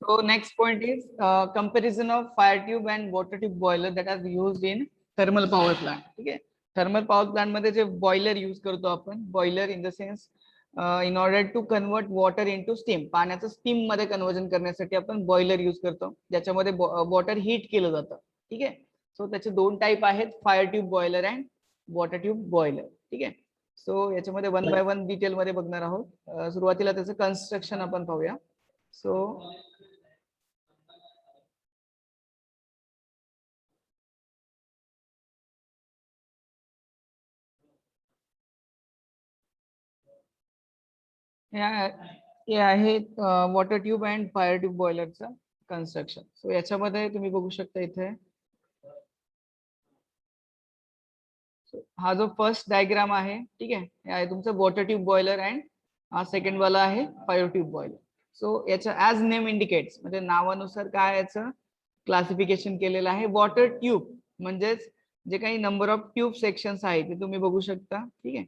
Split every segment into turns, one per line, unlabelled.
So next point is comparison of fire tube and water tube boiler that are used in thermal power plant. ठीक आहे. Thermal power plant मध्ये जे boiler use करतो आपण, boiler in the sense in order to convert water into steam, पाण्याचं steam मध्ये conversion करण्यासाठी आपण बॉयलर यूज करतो, ज्याच्यामध्ये वॉटर हीट केलं जातं. ठीक आहे. सो त्याचे दोन टाईप आहेत, fire tube boiler and water tube boiler. ठीक आहे. सो याच्यामध्ये वन बाय वन डिटेल मध्ये बघणार आहोत. सुरुवातीला त्याचं कन्स्ट्रक्शन आपण पाहूया. सो हे आहे water tube and fire tube बॉयलरचं कन्स्ट्रक्शन. सो याच्यामध्ये तुम्ही बघू शकता इथे हा जो फर्स्ट डायग्राम आहे, ठीक आहे, हे आहे तुमचं वॉटर ट्यूब बॉयलर अँड हा सेकंड वाला आहे फायर ट्यूब बॉयलर. सो याच्या ऍज नेम इंडिकेट्स, म्हणजे नावानुसार काय याचं क्लासिफिकेशन केलेलं आहे. वॉटर ट्यूब म्हणजेच जे काही नंबर ऑफ ट्यूब सेक्शन्स आहेत ते तुम्ही बघू शकता. ठीक आहे,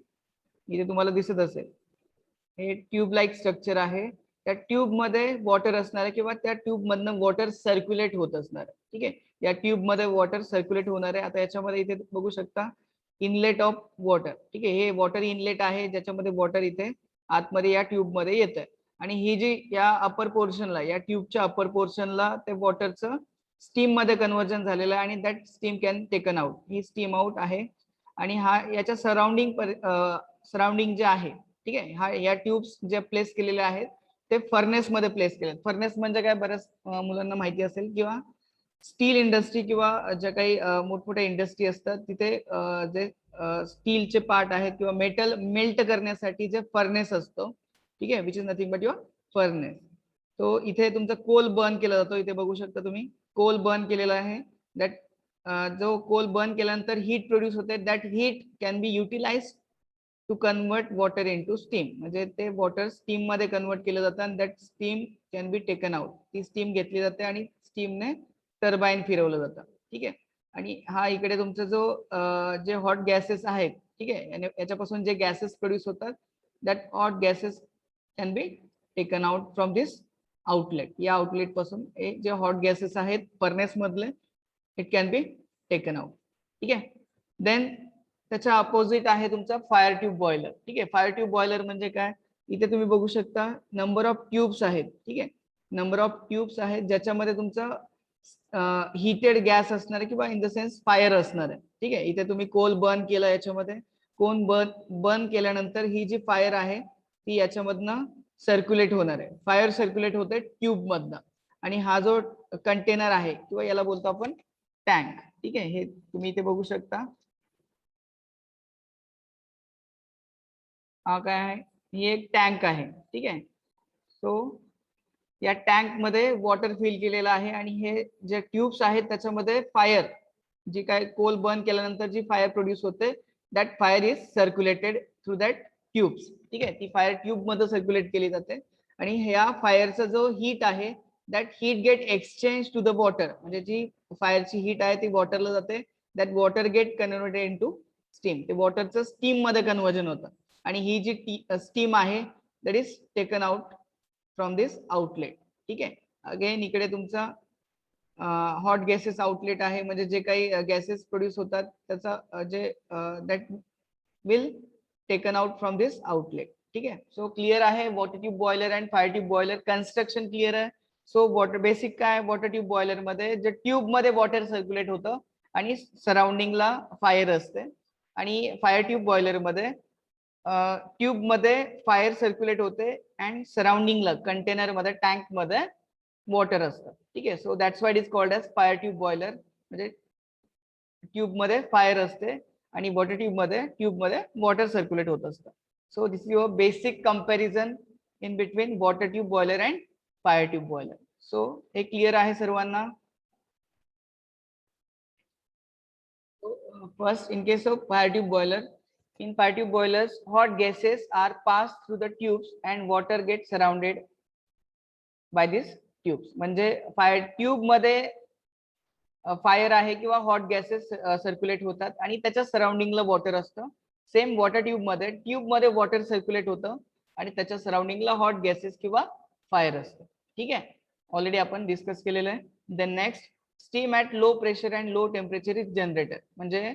इथे तुम्हाला दिसत असेल हे ट्यूब लाईक स्ट्रक्चर आहे. त्या ट्यूब मध्ये वॉटर असणार आहे किंवा त्या ट्यूब मधनं वॉटर सर्क्युलेट होत असणार आहे. ठीक आहे, या ट्यूब मध्ये वॉटर सर्क्युलेट होणार आहे. आता याच्यामध्ये इथे बघू शकता इनलेट ऑफ वॉटर. ठीक आहे, हे वॉटर इनलेट आहे ज्याच्यामध्ये वॉटर इथे आतमध्ये या ट्यूब मध्ये येत आहे. आणि ही जी या अपर पोर्शनला, या ट्यूबच्या अपर पोर्शनला ते वॉटरचं स्टीम मध्ये कन्वर्जन झालेलं आहे आणि that steam can taken out. He steam out आहे. आणि हा याच्या सराउंडिंग जे आहे, ठीक आहे, हा या ट्यूब्स जे प्लेस केलेले आहेत ते फर्नेस मध्ये प्लेस केले. फर्नेस म्हणजे काय, बऱ्याच मुलांना माहिती असेल, किंवा स्टील इंडस्ट्री किंवा ज्या काही मोठमोठ्या इंडस्ट्री असतात तिथे जे स्टीलचे पार्ट आहेत किंवा मेटल मेल्ट करण्यासाठी जे फर्नेस असतो, ठीक आहे, which is nothing but your furnace. तो इथे तुमचा कोल बर्न केला जातो. इथे बघू शकता तुम्ही कोल बर्न केलेला आहे. दॅट जो कोल बर्न केल्यानंतर हीट प्रोड्यूस होते, that heat can be utilise to convert water into steam. म्हणजे ते वॉटर स्टीम मध्ये कन्वर्ट केलं जातं आणि that steam can be taken out. ती स्टीम घेतली जाते आणि स्टीमने टर्बाईन फिरवलं जातं. ठीक आहे. आणि हा इकडे तुमचा जो जे हॉट गॅसेस आहेत, ठीक आहे, आणि याच्यापासून जे गॅसेस प्रोड्यूस होतात, that hot gases can be taken out from this outlet. या आउटलेट पासून जे हॉट गॅसेस आहेत फर्नेस मधले, it can be taken out. ठीक आहे. देन त्याच्या अपोजिट आहे तुमचा फायर ट्यूब बॉयलर. ठीक आहे, फायर ट्यूब बॉयलर म्हणजे काय, इथे तुम्ही बघू शकता नंबर ऑफ ट्यूब्स आहेत. ठीक आहे, नंबर ऑफ ट्यूब्स आहेत ज्याच्यामध्ये तुमचं हिटेड गॅस असणार आहे किंवा इन द सेन्स फायर असणार आहे. ठीक आहे, इथे तुम्ही कोल बर्न केला, याच्यामध्ये कोल बर्न केल्यानंतर ही जी फायर आहे ती याच्यामधनं सर्क्युलेट होणार आहे. फायर सर्क्युलेट होते ट्यूब मधनं. आणि हा जो कंटेनर आहे किंवा याला बोलतो आपण टँक. ठीक आहे, हे तुम्ही इथे बघू शकता. हा काय आहे, ही एक टँक आहे. ठीक आहे. सो या टँक मध्ये वॉटर फिल केलेलं आहे आणि हे जे ट्यूब्स आहेत त्याच्यामध्ये फायर, जी काय कोल बर्न केल्यानंतर जी फायर प्रोड्यूस होते, that fire is circulated through that tubes. ठीक आहे, ती फायर ट्यूब मध्ये सर्क्युलेट केली जाते. आणि ह्या फायरचा जो हीट आहे, that heat get exchange to the water. म्हणजे जी फायरची हीट आहे ती वॉटरला जाते, that water get converted in to steam. ते वॉटरचं स्टीम मध्ये कन्वर्जन होतं. आणि ही जी स्टीम आहे that is taken out from this outlet. ठीक आहे. अगेन इकडे तुमचा हॉट गॅसेस आउटलेट आहे, म्हणजे जे काही गॅसेस प्रोड्यूस होतात त्याचा जे that will taken out from this outlet. ठीक आहे. सो क्लिअर आहे water tube boiler and fire tube boiler construction clear आहे. सो वॉटर बेसिक काय, वॉटर ट्यूब बॉयलर मध्ये जे ट्यूब मध्ये वॉटर सर्क्युलेट होतं आणि सराउंडिंगला फायर असते. आणि फायर ट्यूब बॉयलर मध्ये ट्यूब मध्ये फायर सर्क्युलेट होते अँड सराउंडिंगला कंटेनर मध्ये टँक मध्ये वॉटर असतं. ठीक आहे. So that's why it is called as fire tube boiler. म्हणजे ट्यूब मध्ये फायर असते आणि वॉटर ट्यूब मध्ये वॉटर सर्क्युलेट होत असतं. So this is your basic comparison in between water tube boiler and fire tube boiler. So हे clear आहे सर्वांना. First, in case of fire tube boiler, in fire tube boilers, hot gases are passed through the tubes and water gets surrounded by these tubes. म्हणजे fire tube मध्ये fire आहे किंवा hot gases circulate होतात आणि त्याच्या सराउंडिंगला water असतं. Same water tube मध्ये वॉटर सर्क्युलेट होतं आणि त्याच्या सराउंडिंगला हॉट गॅसेस किंवा फायर असतं. ठीक आहे. ऑलरेडी आपण डिस्कस केलेलं आहे. Then next, steam at low pressure and low temperature is generated. म्हणजे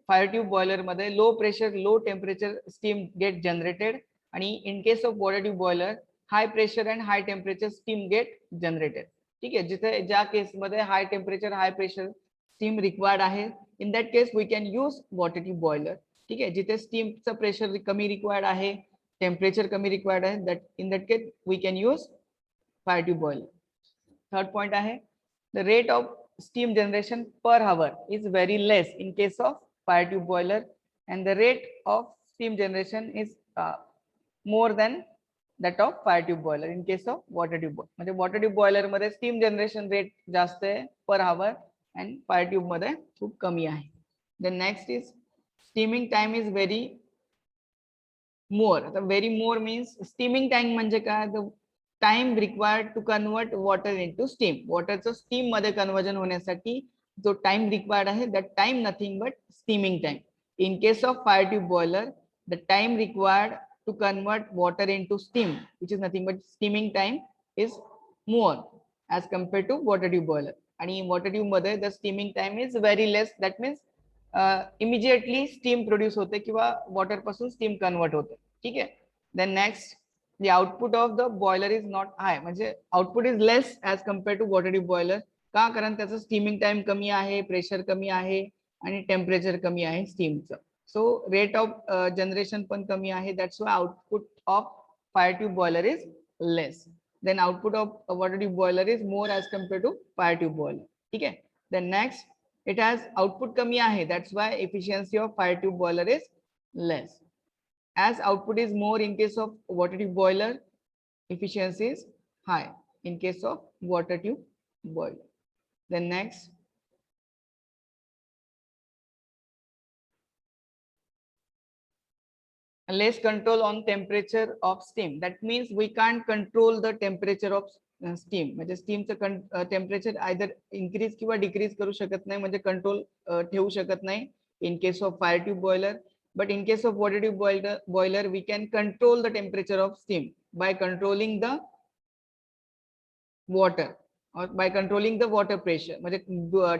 फायर ट्यूब बॉयलर मध्ये low pressure low temperature steam get generated, आणि in case of water tube boiler high pressure and high temperature steam get generated. ठीक आहे, जिथे ज्या केसमध्ये high temperature high pressure steam required आहे, in that case we can use water tube boiler. ठीक आहे, जिथे स्टीमचं प्रेशर कमी रिक्वायर्ड आहे, टेम्परेचर कमी रिक्वायर्ड आहे, that in that case we can use fire tube boiler. Third point आहे, the rate of steam generation per hour is very less in case of fire tube boiler, and the rate of steam generation is more than that of fire tube boiler in case of water tube boiler. म्हणजे water tube boiler मध्ये steam generation rate जास्त आहे per hour and fire tube मध्ये खूप कमी आहे. The next is steaming time is very more. आता very more means steaming time म्हणजे काय, the time required to convert water into steam. वॉटरचं स्टीम मध्ये कन्वर्जन होण्यासाठी जो टाइम रिक्वायर्ड आहे, that time nothing but steaming time. In case of fire tube boiler, the time required to convert water into steam which is nothing but steaming time is more as compare to water tube boiler. आणि water tube मध्ये the steaming time is very less. That means immediately steam produce होते किंवा water पासून steam convert होते. ठीक आहे. Then next, the output of the boiler is not high. म्हणजे output is less as compared to water tube boiler. का, कारण त्याचं स्टीमिंग टाइम कमी आहे, प्रेशर कमी आहे आणि टेम्परेचर कमी आहे स्टीमचं. सो रेट ऑफ जनरेशन पण कमी आहे. That's why output of fire tube boiler is less. Then output of water tube boiler is more as compare to fire tube boiler. ठीक आहे. Then next, it has output कमी आहे, that's why efficiency of fire tube boiler is less. As output is more in case of water tube boiler, efficiency is high in case of water tube boiler. Then next, less control on temperature of steam. That means we can't control the temperature of steam. म्हणजे स्टीमचं temperature either increase किंवा decrease करू शकत नाही, म्हणजे control ठेवू शकत नाही in case of fire tube boiler. But in case of water tube boiler, we can control the temperature of steam by controlling the water or by controlling the water pressure. म्हणजे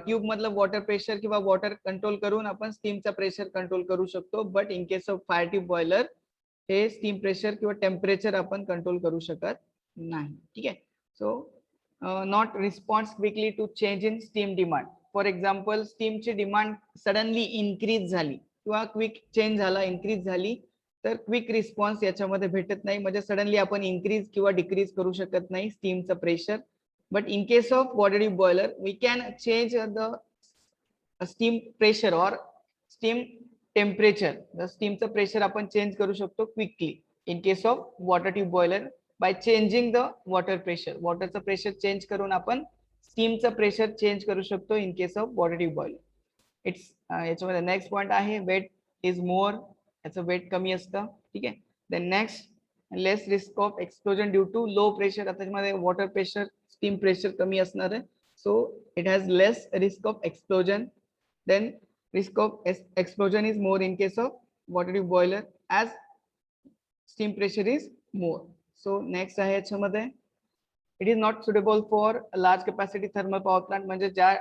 tube मधलं water pressure किंवा water control करून आपण स्टीमचा pressure control करू शकतो. But in case of fire tube boiler हे steam pressure किंवा टेम्परेचर आपण कंट्रोल करू शकत नाही. ठीक आहे. So not response quickly to change in steam demand. For example, स्टीमची डिमांड सडनली इन्क्रीज झाली किंवा क्विक चेंज झाला, इन्क्रीज झाली, तर क्विक रिस्पॉन्स याच्यामध्ये भेटत नाही. म्हणजे सडनली आपण इन्क्रीज किंवा डिक्रीज करू शकत नाही स्टीमचं pressure. But in case of water tube boiler we can change the steam pressure और स्टीम टेम्परेचर. द स्टीमचं प्रेशर आपण चेंज करू शकतो quickly in case of water tube boiler by changing the water pressure. वॉटरचं pressure change करून आपण स्टीमचं pressure change करू शकतो in case of water tube boiler. It's याच्यामध्ये नेक्स्ट पॉइंट आहे, वेट इज मोर. याचं वेट कमी असतं. ठीक आहे. Then next, less risk of explosion due to low pressure. आता त्याच्यामध्ये वॉटर प्रेशर स्टीम प्रेशर कमी असणार आहे, so it has less risk of explosion. Then risk of explosion is more in case of water tube boiler as steam pressure is more. So next आहे याच्यामध्ये, it is not suitable for large capacity thermal power plant. म्हणजे ज्या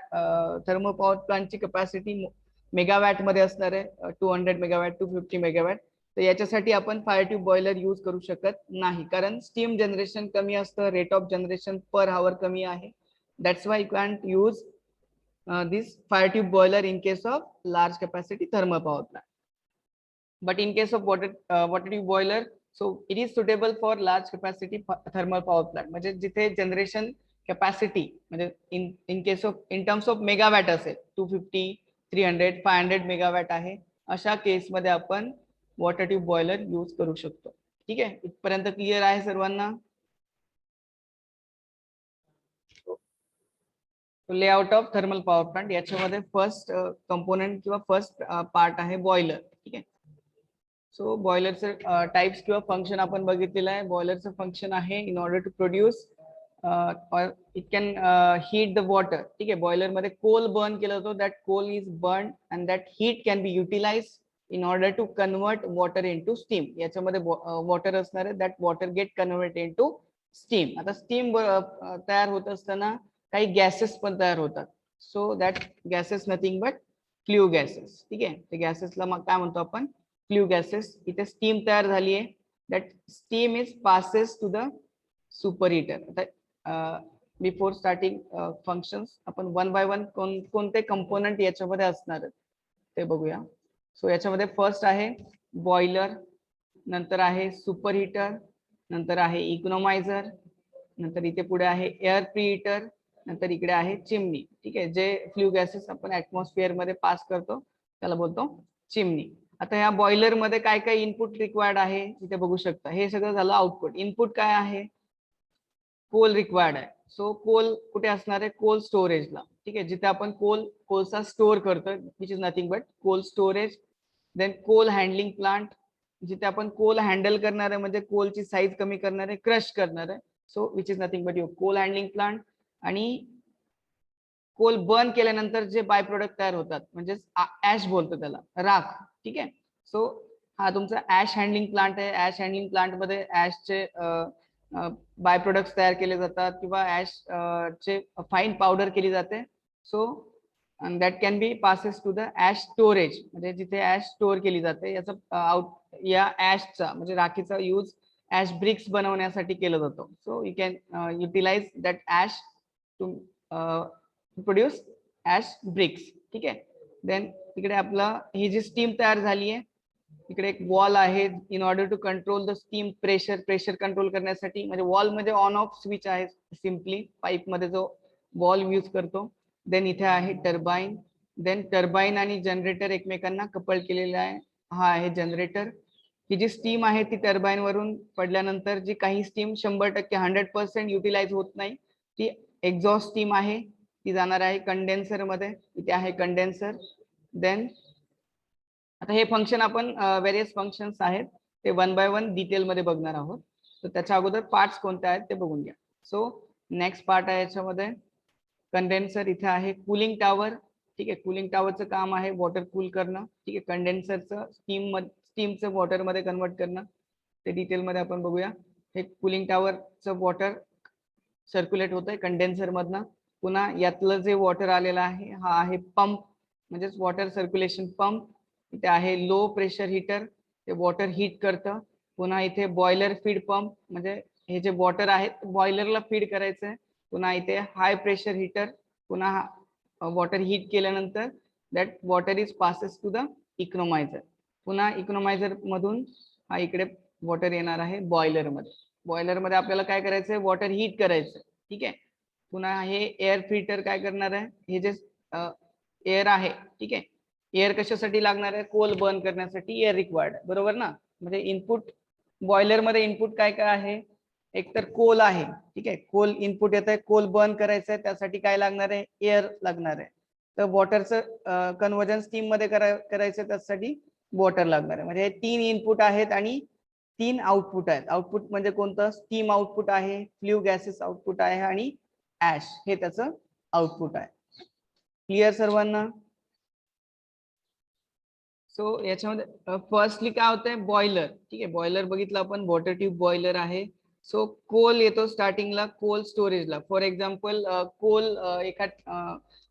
thermal power प्लांटची capacity megawatt मध्ये असणार आहे, 200 megawatt 250 megawatt, तर याच्यासाठी आपण फायर ट्यूब बॉयलर यूज करू शकत नाही, कारण स्टीम जनरेशन कमी असतं, rate of generation per hour कमी आहे. That's Y you can't use this fire tube boiler in case of large capacity thermal power plant. But in case of water tube boiler, so it is suitable for large capacity thermal power plant. म्हणजे जिथे generation capacity म्हणजे in case of in terms of megawatt असेल, 250 300 500 megawatt आहे, अशा केसमध्ये आपण water tube boiler use करू शकतो. ठीक आहे. इथपर्यंत क्लिअर आहे सर्वांना? Layout of thermal power plant. याच्यामध्ये फर्स्ट कंपोनेंट किंवा फर्स्ट पार्ट आहे बॉयलर. ठीक आहे. सो बॉयलरचं टाइप्स किंवा फंक्शन आपण बघितलेलं आहे. बॉयलरचं फंक्शन आहे in order to produce it can heat the water. ठीक आहे. बॉयलर मध्ये कोल बर्न केला जातो, that coal is burn and that heat can be utilise in order to convert water into steam. याच्यामध्ये वॉटर असणार आहे, that water gate convert into steam. आता steam तयार होत असताना काही गॅसेस पण तयार होतात. So that gases nothing but flue gases. ठीक आहे, ते गॅसेसला मग काय म्हणतो आपण, फ्ल्यू गॅसेस. इथे स्टीम तयार झाली आहे. That steam is passes to the super heater. आता बिफोर स्टार्टिंग फंक्शन्स आपण वन बाय वन कोणते कंपोनंट याच्यामध्ये असणार आहेत ते बघूया. सो याच्यामध्ये फर्स्ट आहे बॉयलर, नंतर आहे सुपर हिटर, नंतर आहे इकॉनोमायझर, नंतर इथे पुढे आहे एअर प्रीहीटर, नंतर इकडे आहे चिमनी. ठीक आहे, जे फ्ल्यू गॅसेस आपण ऍटमॉस्फिअर मध्ये पास करतो त्याला बोलतो चिमनी. आता या बॉयलर मध्ये काय काय इनपुट रिक्वायर्ड आहे इथे बघू शकता. हे सगळं झालं आउटपुट. इनपुट काय आहे, कोल रिक्वायर्ड आहे. सो कोल कुठे असणार आहे, कोल स्टोरेजला. ठीक आहे, जिथे आपण कोलचा स्टोअर करतो, which is nothing but coal storage. Then coal handling plant, जिथे आपण कोल हँडल करणार आहे, म्हणजे कोलची साईज कमी करणार आहे, क्रश करणार आहे. So which is nothing but your coal handling plant. आणि कोल बर्न केल्यानंतर जे बाय प्रोडक्ट तयार होतात म्हणजे ऍश बोलतो त्याला, राख. ठीक आहे, सो हा तुमचा ऍश हँडलिंग प्लांट आहे. ऍश हँडलिंग प्लांट मध्ये ऍशचे बाय प्रोडक्ट्स तयार केले जातात किंवा ऍश चे फाईन पावडर केली जाते. So that can be passes to the ash storage, म्हणजे जिथे ऍश स्टोअर केली जाते. याचा या ऍशचा म्हणजे राखीचा यूज ऍश ब्रिक्स बनवण्यासाठी केला जातो. So you can utilise that ash to produce ash bricks. ठीक आहे, देन इकडे आपला ही जी स्टीम तयार झाली आहे, इकडे एक वॉल आहे. In order to control the steam pressure control करण्यासाठी, म्हणजे वॉल मध्ये ऑन ऑफ स्विच आहे सिम्पली पाईप मध्ये जो वॉल्व यूज करतो. देन इथे आहे टर्बाईन. देन टर्बाईन आणि जनरेटर एकमेकांना कपल केलेला आहे. हा आहे जनरेटर. ही जी स्टीम आहे ती टर्बाईन वरून पडल्यानंतर जी काही स्टीम 100% 100% युटिलाइज होत नाही, ती एक्झॉस्ट स्टीम आहे, ती जाणार आहे कंडेन्सर मध्ये. इथे आहे कंडेन्सर. देन आता हे फंक्शन आपण व्हेरियस फंक्शन्स आहेत ते वन बाय वन डिटेल मध्ये बघणार आहोत. तर त्याच्या अगोदर पार्ट्स कोणते आहेत ते बघून घ्या. सो नेक्स्ट पार्ट आहे याच्यामध्ये कंडेन्सर. इथे आहे कूलिंग टॉवर. ठीक आहे, कूलिंग टॉवरचं काम आहे वॉटर कूल करणं. ठीक आहे, कंडेन्सरचं स्टीमचं वॉटर मध्ये कन्वर्ट करणं, ते डिटेल मध्ये आपण बघूया. हे कूलिंग टॉवरचं वॉटर सर्क्युलेट होतंय कंडेन्सर मधनं. पुन्हा यातलं जे वॉटर आलेलं आहे हा आहे पंप, म्हणजेच वॉटर सर्क्युलेशन पंप. इथे आहे लो प्रेशर हीटर, ते वॉटर हीट करतं. पुन्हा इथे बॉयलर फीड पंप, म्हणजे हे जे वॉटर आहे बॉयलरला फीड करायचंय. पुन्हा इथे हाय प्रेशर हीटर, पुन्हा वॉटर हीट केल्यानंतर that water is passes to the economizer. पुन्हा इकॉनोमायझर मधून हा इकडे वॉटर येणार आहे बॉयलर मध्ये. बॉयलर मध्ये आपल्याला काय करायचंय, वॉटर हीट करायचं. ठीक आहे, पुन्हा हे एअर फिल्टर काय करणार आहे, हे जे एअर आहे, ठीक आहे, एअर कशासाठी लागणार आहे, कोल बर्न करण्यासाठी एअर रिक्वायर्ड आहे, बरोबर ना. म्हणजे इनपुट बॉयलर मध्ये इनपुट काय काय आहे, एक तर कोल आहे. ठीक आहे, कोल इनपुट येत आहे, कोल बर्न करायचं आहे, त्यासाठी काय लागणार आहे, एअर लागणार आहे. तर वॉटरचं कन्व्हर्जन स्टीम मध्ये करायचं त्यासाठी वॉटर लागणार आहे. म्हणजे हे 3 इनपुट आहेत आणि 3 आउटपुट आहेत. आउटपुट म्हणजे कोणतं, स्टीम आउटपुट आहे, फ्ल्यू गॅसेस आउटपुट आहे आणि ऍश हे त्याचं आउटपुट आहे. क्लिअर सर्वांना. सो याच्यामध्ये फर्स्टली काय होतंय, बॉयलर. ठीक आहे, बॉयलर बघितलं आपण, वॉटर ट्यूब बॉयलर आहे. सो कोल येतो स्टार्टिंगला कोल स्टोरेजला. फॉर एक्झाम्पल कोल एका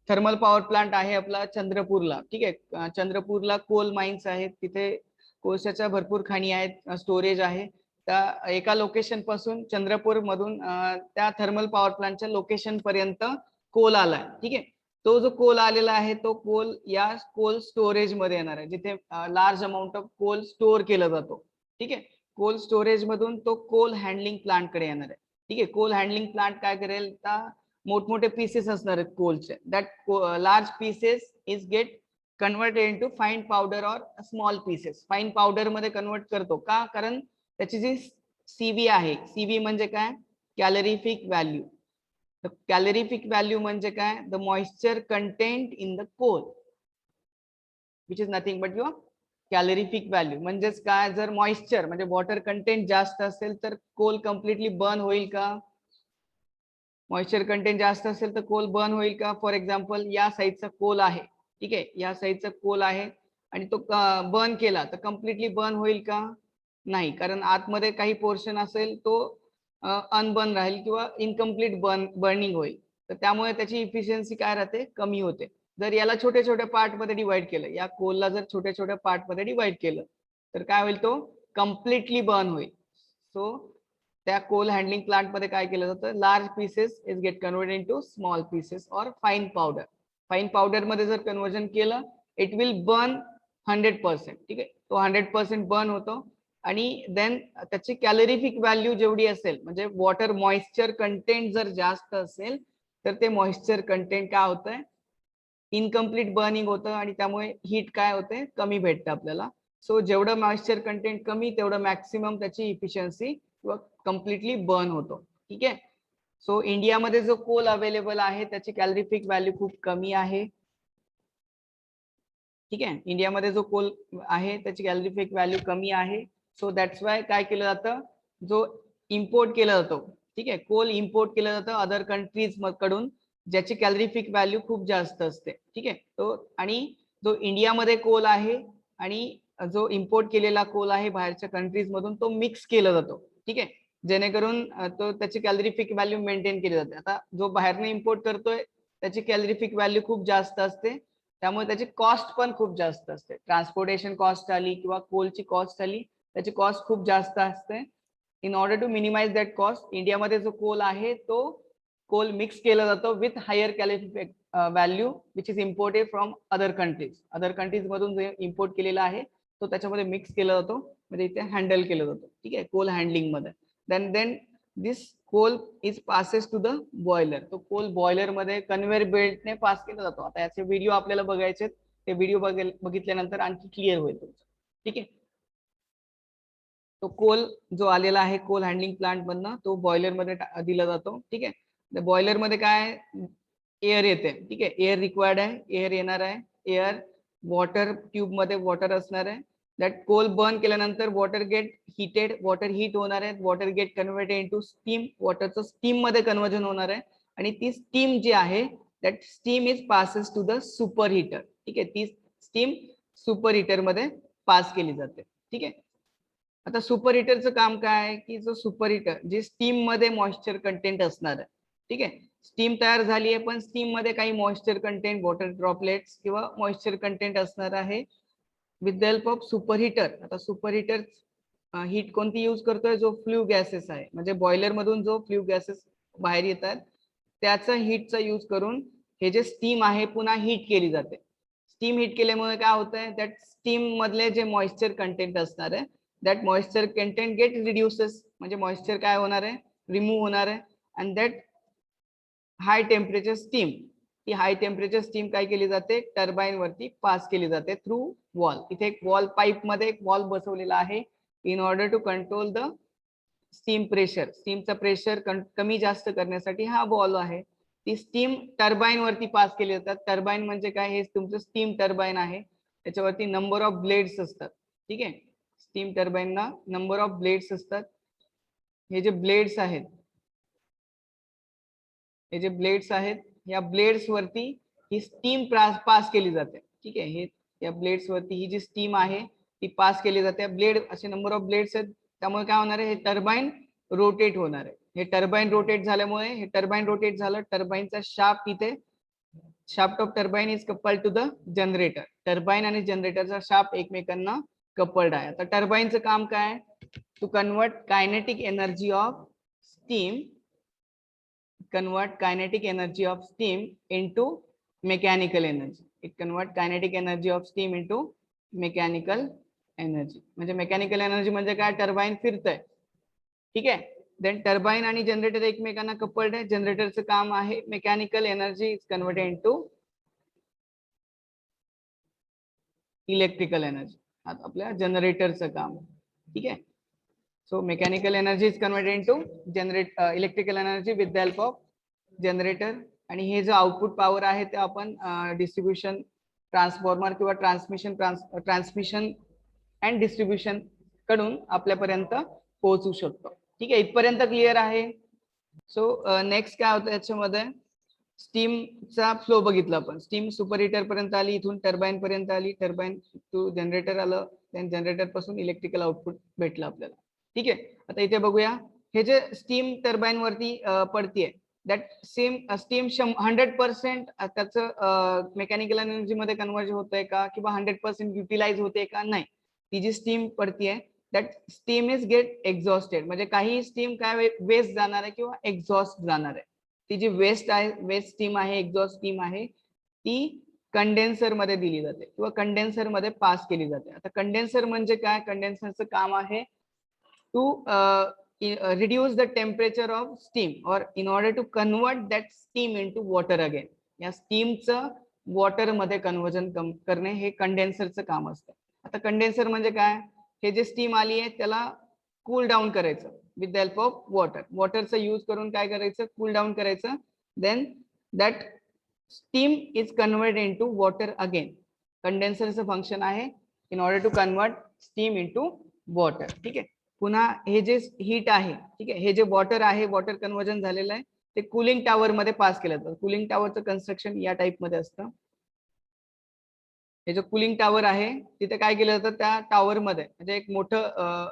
थर्मल पॉवर प्लांट आहे आपला चंद्रपूरला. ठीक आहे, चंद्रपूरला कोल माइन्स आहेत, तिथे कोळशाच्या भरपूर खाणी आहेत, स्टोरेज आहे. त्या एका लोकेशन पासून चंद्रपूर मधून त्या थर्मल पॉवर प्लांटच्या लोकेशन पर्यंत कोल आलाय. ठीक आहे, तो जो कोल आलेला आहे तो कोल या कोल स्टोरेज मध्ये येणार आहे, जिथे large amount of coal store केला जातो. ठीक आहे, कोल स्टोरेज मधून तो कोल हँडलिंग प्लांट कडे येणार आहे. ठीक आहे, कोल हँडलिंग प्लांट काय करेल, तर मोठमोठे पीसेस असणार आहेत कोलचे. That large pieces is get converted into fine powder और स्मॉल पीसेस. फाईन पावडर मध्ये कन्वर्ट करतो का, कारण त्याची जी सीव्ही आहे, सीव्ही म्हणजे काय, कॅलरीफिक व्हॅल्यू. कॅलरीफिक व्हॅल्यू म्हणजे काय, the moisture content in the coal which is nothing but your calorific value. म्हणजेच काय, जर मॉइश्चर म्हणजे वॉटर कंटेंट जास्त असेल तर कोल कम्प्लिटली बर्न होईल का, मॉइश्चर कंटेंट जास्त असेल तर कोल बर्न होईल का. फॉर एक्झाम्पल या साईजचा कोल आहे, ठीक आहे, या साईजचा कोल आहे आणि तो बर्न केला तर कम्प्लिटली बर्न होईल का, नाही, कारण आतमध्ये काही पोर्शन असेल तो अनबर्न राहील किंवा इनकम्प्लीट बर्निंग होईल. तर त्यामुळे त्याची इफिशियन्सी काय राहते, कमी होते. जर याला छोट्या छोट्या पार्ट मध्ये डिवाइड केलं, या कोलला जर छोट्या छोट्या पार्ट मध्ये डिवाइड केलं तर काय होईल, तो कम्प्लिटली बर्न होईल. सो त्या कोल हँडलिंग प्लांट मध्ये काय केलं जातं, large pieces is get converted into small pieces और फाईन पावडर. फाईन पावडर मध्ये जर कन्वर्जन केलं, इट विल बर्न 100%. ठीक आहे, तो 100% बर्न होतो. आणि देन त्याची कॅलरीफिक व्हॅल्यू जेवढी असेल, म्हणजे वॉटर मॉइश्चर कंटेंट जर जास्त असेल तर ते मॉइश्चर कंटेंट काय होतंय, इनकम्प्लीट बर्निंग होतं आणि त्यामुळे हीट काय होते, कमी भेटतं आपल्याला. सो जेवढं मॉइश्चर कंटेंट कमी तेवढं मॅक्सिमम त्याची इफिशियन्सी किंवा कम्प्लिटली बर्न होतो. ठीक आहे. सो इंडियामध्ये जो कोल अवेलेबल आहे त्याची कॅलरीफिक व्हॅल्यू खूप कमी आहे. ठीक आहे, इंडियामध्ये जो कोल आहे त्याची कॅलरीफिक व्हॅल्यू कमी आहे. सो दॅट्स वाय काय केलं जातं, जो इम्पोर्ट केला जातो, ठीक आहे, कोल इम्पोर्ट केलं जातं अदर कंट्रीज कडून, ज्याची कॅलरीफिक व्हॅल्यू खूप जास्त असते. ठीक आहे, तो आणि जो इंडियामध्ये कोल आहे आणि जो इम्पोर्ट केलेला कोल आहे बाहेरच्या कंट्रीज मधून, तो मिक्स केला जातो. ठीक आहे, जेणेकरून तो त्याची कॅलरीफिक व्हॅल्यू मेंटेन केली जाते. आता जो बाहेरने इम्पोर्ट करतोय त्याची कॅलरीफिक व्हॅल्यू खूप जास्त असते, त्यामुळे त्याची कॉस्ट पण खूप जास्त असते. ट्रान्सपोर्टेशन कॉस्ट आली किंवा कोलची कॉस्ट आली, त्याची कॉस्ट खूप जास्त असते. In order to minimise that cost, इंडियामध्ये जो कोल आहे तो कोल मिक्स केला जातो with higher calorific value which is imported from other countries. Other countries मधून जे इम्पोर्ट केलेला आहे तो त्याच्यामध्ये मिक्स केला जातो, म्हणजे इथे हँडल केला जातो. ठीक आहे, कोल हँडलिंग मध्ये. Then this coal is passes to the boiler. तो कोल बॉयलर मध्ये कन्व्हेयर बेल्टने पास केला जातो. आता याचे व्हिडिओ आपल्याला बघायचे, ते व्हिडिओ बघितल्यानंतर आणखी क्लिअर होईल तुमचं. ठीक आहे, तो कोल जो आलेला आहे कोल हँडलिंग प्लांट मधनं, तो बॉयलर मध्ये दिला जातो. ठीक आहे, बॉयलर मध्ये काय, एअर येते. ठीक आहे, एअर रिक्वायर्ड आहे, एअर येणार आहे. एअर, वॉटर, ट्यूब मध्ये वॉटर असणार आहे. दॅट कोल बर्न केल्यानंतर water get heated, water heat होणार आहे, water get converted into steam, वॉटरचं स्टीम मध्ये कन्वर्जन होणार आहे. आणि ती स्टीम जी आहे that steam is passes to the super heater. ठीक आहे, ती स्टीम सुपर हीटर मध्ये पास केली जाते. ठीक आहे, आता सुपर हीटरचं काम काय आहे, की जो सुपर हीटर जे स्टीम मध्ये मॉइश्चर कंटेंट असणार आहे. ठीक आहे, स्टीम तयार झाली आहे पण स्टीम मध्ये काही मॉइश्चर कंटेंट, वॉटर ड्रॉपलेट्स किंवा मॉइश्चर कंटेंट असणार आहे. With the help of super heater, आता सुपर हीटर हीट कोणती यूज करतोय, जो फ्ल्यू गॅसेस आहे, म्हणजे बॉयलर मधून जो फ्ल्यू गॅसेस बाहेर येतात त्याचा हीटचा यूज करून हे जे स्टीम आहे पुन्हा हीट केली जाते. स्टीम हीट केल्यामुळे काय होतंय, दॅट स्टीम मधले जे मॉइश्चर कंटेंट असणार आहे, that moisture content get reduces, म्हणजे मॉइश्चर काय होणार आहे, रिमूव्ह होणार आहे. And that high temperature steam, ती हाय टेम्परेचर स्टीम काय केली जाते, टर्बाईन वरती पास केली जाते थ्रू वॉल. इथे एक वॉल, पाईप मध्ये एक वॉल बसवलेला आहे in order to control the steam pressure. स्टीमचं प्रेशर कमी जास्त करण्यासाठी हा वॉल आहे. ती स्टीम टर्बाईन वरती पास केली जातात. टर्बाईन म्हणजे काय, हे तुमचं स्टीम टर्बाईन आहे, त्याच्यावरती नंबर ऑफ ब्लेड्स असतात. ठीक आहे, स्टीम टर्बाईनला नंबर ऑफ ब्लेड्स असतात. हे जे ब्लेड्स आहेत, हे जे ब्लेड्स आहेत, या ब्लेड्स वरती ही स्टीम पास केली जाते. ठीक आहे, हे या ब्लेड्स वरती ही जी स्टीम आहे ती पास केली जाते. ब्लेड असे नंबर ऑफ ब्लेड्स आहेत, त्यामुळे काय होणार आहे, हे टर्बाईन रोटेट होणार आहे. हे टर्बाईन रोटेट झाल्यामुळे, हे टर्बाईन रोटेट झालं, टर्बाईनचा शाफ्ट इथे, shaft of turbine is coupled to the generator. Turbine आणि जनरेटरचा शाफ्ट एकमेकांना कपल्ड आहे. आता टर्बाईनचं काम काय, to convert kinetic energy of steam, convert kinetic energy of steam into mechanical energy. It convert kinetic energy of steam into mechanical energy. म्हणजे mechanical energy म्हणजे काय, टर्बाईन फिरतंय. ठीक आहे, देन टर्बाईन आणि जनरेटर एकमेकांना कपल्ड आहे. जनरेटरचं काम आहे mechanical energy is converted into electrical energy. आता आपल्या जनरेटरचं काम. ठीक आहे, so mechanical energy is converted into electrical energy with the help of generator. आणि हे जो आउटपुट पॉवर आहे ते आपण डिस्ट्रीब्युशन ट्रान्सफॉर्मर किंवा ट्रान्समिशन अँड डिस्ट्रीब्युशन कडून आपल्यापर्यंत पोहोचू शकतो. ठीक आहे, इथपर्यंत क्लिअर आहे. सो नेक्स्ट काय होतं याच्यामध्ये, स्टीमचा फ्लो बघितला आपण. स्टीम सुपर हीटर पर्यंत आली, इथून टर्बाईन पर्यंत आली, टर्बाईन टू जनरेटर आलं, देन जनरेटर पासून इलेक्ट्रिकल आउटपुट भेटलं आपल्याला. ठीक आहे, आता इथे बघूया हे जे स्टीम टर्बाईन वरती पडतीये दॅट स्टीम 100% त्याचं मेकॅनिकल एनर्जी मध्ये कन्वर्ज होतंय का किंवा 100% युटिलाइज होते का नाही. ती जी स्टीम पडतीये that steam is get exhausted, म्हणजे काही स्टीम काय वेस्ट जाणार आहे किंवा एक्झॉस्ट जाणार आहे. ती जी वेस्ट स्टीम आहे, एक्झॉस्ट स्टीम आहे, ती कंडेन्सर मध्ये दिली जाते किंवा कंडेन्सर मध्ये पास केली जाते. आता कंडेन्सर म्हणजे काय, कंडेन्सरचं काम आहे to reduce the temperature of steam or in order to convert that steam into water again. या स्टीमचं वॉटर मध्ये कन्वर्जन करणे हे कंडेन्सरचं काम असतं. आता कंडेन्सर म्हणजे काय, हे जे स्टीम आली आहे त्याला कूल डाऊन करायचं with the help of water. वॉटरचा यूज करून काय करायचं, कूल डाऊन करायचं. Then that steam is convert into water again. कंडेन्सरचं फंक्शन आहे in order to convert steam into water. ठीक आहे. पुन्हा हे जे हीट आहे, ठीक आहे, हे जे वॉटर आहे, वॉटर कन्वर्जन झालेलं आहे ते कुलिंग टॉवर मध्ये पास केलं जातं. कुलिंग टॉवरचं कन्स्ट्रक्शन या टाइप मध्ये असतं. हे जो कुलिंग टॉवर आहे तिथे काय केलं जातं, त्या टॉवर मध्ये म्हणजे एक मोठं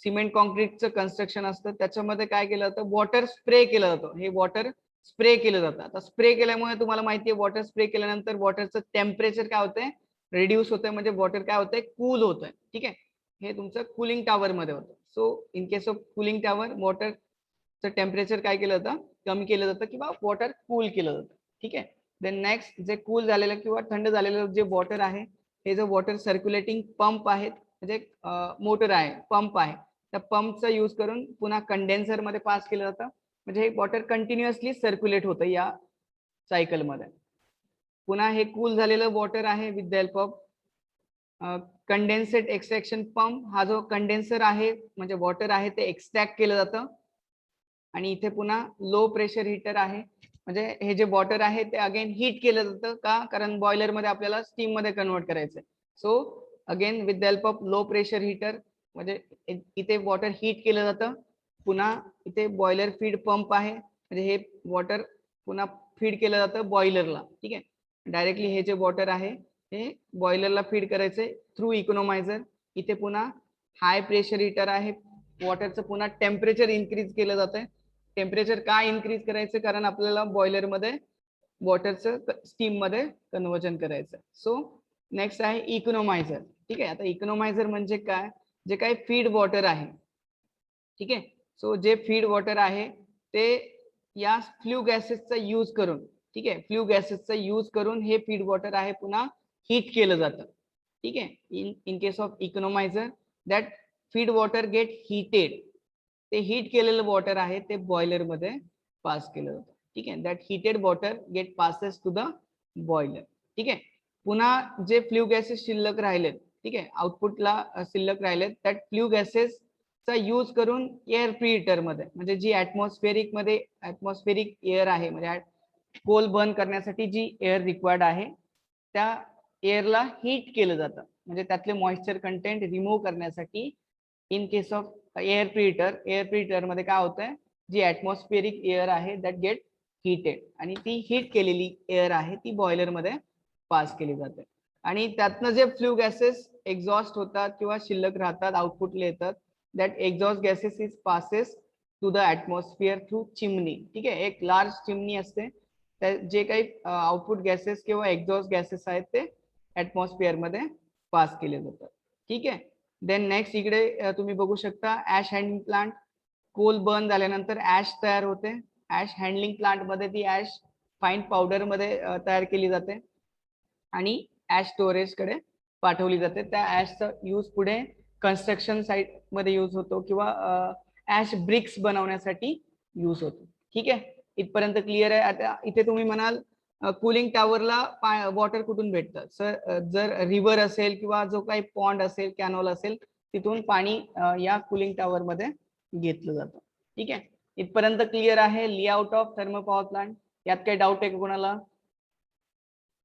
सिमेंट कॉन्क्रीटचं कन्स्ट्रक्शन असतं, त्याच्यामध्ये काय केलं जातं, वॉटर स्प्रे केलं जातं. हे वॉटर स्प्रे केलं जातं. आता स्प्रे केल्यामुळे तुम्हाला माहिती आहे वॉटर स्प्रे केल्यानंतर वॉटरचं टेम्परेचर काय होतंय, रिड्यूस होतंय, म्हणजे वॉटर काय होतंय, कूल होतंय. ठीक आहे, हे तुमचं कुलिंग टॉवर मध्ये होतं. So in case of cooling tower वॉटरचं टेम्परेचर काय केलं जातं, कमी केलं जातं किंवा वॉटर कूल केलं जातं. ठीक आहे. देन नेक्स्ट जे कूल झालेलं किंवा थंड झालेलं जे वॉटर आहे, हे जे वॉटर सर्क्युलेटिंग पंप आहेत, म्हणजे मोटर आहे, पंप आहे, त्या पंपचा यूज करून पुन्हा कंडेन्सर मध्ये पास केलं जातं. म्हणजे हे वॉटर कंटिन्युअसली सर्क्युलेट होतं या सायकल मध्ये. पुन्हा हे कूल झालेलं वॉटर आहे with the help of condensate extraction pump. हा जो कंडेन्सर आहे म्हणजे वॉटर आहे ते एक्सट्रॅक्ट केलं जातं. आणि इथे पुन्हा लो प्रेशर हीटर आहे, म्हणजे हे जे वॉटर आहे ते अगेन हीट केलं जातं का, कारण बॉयलर मध्ये आपल्याला स्टीम मध्ये कन्वर्ट करायचंय. So again with the help of low pressure heater, म्हणजे इथे वॉटर हीट केलं जातं. पुन्हा इथे बॉयलर फीड पंप आहे, म्हणजे हे वॉटर पुन्हा फीड केलं जातं बॉयलरला. ठीक आहे. डायरेक्टली हे जे वॉटर आहे हे बॉयलरला फीड करायचंय थ्रू इकोनोमायझर. इथे पुन्हा हाय प्रेशर हीटर आहे, वॉटरचं पुन्हा टेम्परेचर इन्क्रीज केलं जातंय. टेम्परेचर का इन्क्रीज करायचं, कारण आपल्याला बॉयलर मध्ये वॉटरचं स्टीम मध्ये कन्वर्जन करायचं. सो नेक्स्ट आहे इकोनोमायझर. ठीक आहे. आता इकोनोमायझर म्हणजे काय, जे काही फीड वॉटर आहे, ठीक आहे, सो जे फीड वॉटर आहे ते या फ्ल्यू गॅसेसचा यूज करून, ठीक आहे, फ्ल्यू गॅसेसचा यूज करून हे फीड वॉटर आहे पुन्हा हीट केलं जातं. ठीक आहे. In case of economizer that feed water get heated, ते हीट केलेलं वॉटर आहे ते बॉयलर मध्ये पास केलं जातं. ठीक आहे. That heated water get passes to the boiler. ठीक आहे. पुन्हा जे फ्ल्यू गॅसेस शिल्लक राहिलेत, ठीक आहे, आउटपुटला शिल्लक राहिलेत, दॅट फ्ल्यू गॅसेस चा यूज करून एअर प्रीहीटर मध्ये, म्हणजे जी ऍटमॉस्फेरिक मध्ये ऍटमॉस्फेरिक एअर आहे, म्हणजे कोल बर्न करण्यासाठी जी एअर रिक्वायर्ड आहे त्या एअरला हीट केलं जातं, म्हणजे त्यातले मॉइश्चर कंटेंट रिमूव्ह करण्यासाठी. In case of air preheater मध्ये काय होतंय, जी ऍटमॉस्फेरिक एअर आहे दॅट गेट हीटेड, आणि ती हीट केलेली एअर आहे ती बॉयलर मध्ये पास केली जाते. आणि त्यातनं जे फ्ल्यू गॅसेस एक्झॉस्ट होतात किंवा शिल्लक राहतात, आउटपुटला येतात, that exhaust gases is passes to the atmosphere through chimney. ठीक आहे. एक लार्ज चिमनी असते, जे काही आउटपुट गॅसेस किंवा एक्झॉस्ट गॅसेस आहेत ते ऍटमॉस्फिअर मध्ये पास केले जातात. ठीक आहे. देन नेक्स्ट इकडे तुम्ही बघू शकता ash handling plant. Coal burn झाल्यानंतर ऍश तयार होते. ऍश हँडलिंग प्लांट मध्ये ती ऍश फाईन पावडर मध्ये तयार केली जाते आणि ऍश स्टोरेज कडे पाठवली जाते. त्या ऍशचा यूज पुढे कन्स्ट्रक्शन साइट मध्ये यूज होतो किंवा ऍश ब्रिक्स बनवण्यासाठी यूज होतो. ठीक आहे. इथपर्यंत क्लिअर आहे. आता इथे तुम्ही म्हणाल कुलिंग टॉवरला वॉटर कुठून भेटतं. सर जर रिव्हर असेल किंवा जो काही पॉन्ड असेल, कॅनॉल असेल, तिथून पाणी या कुलिंग टॉवर मध्ये घेतलं जातं. ठीक आहे. इथपर्यंत क्लिअर आहे. Layout of thermal power plant. यात काही डाऊट आहे का कोणाला?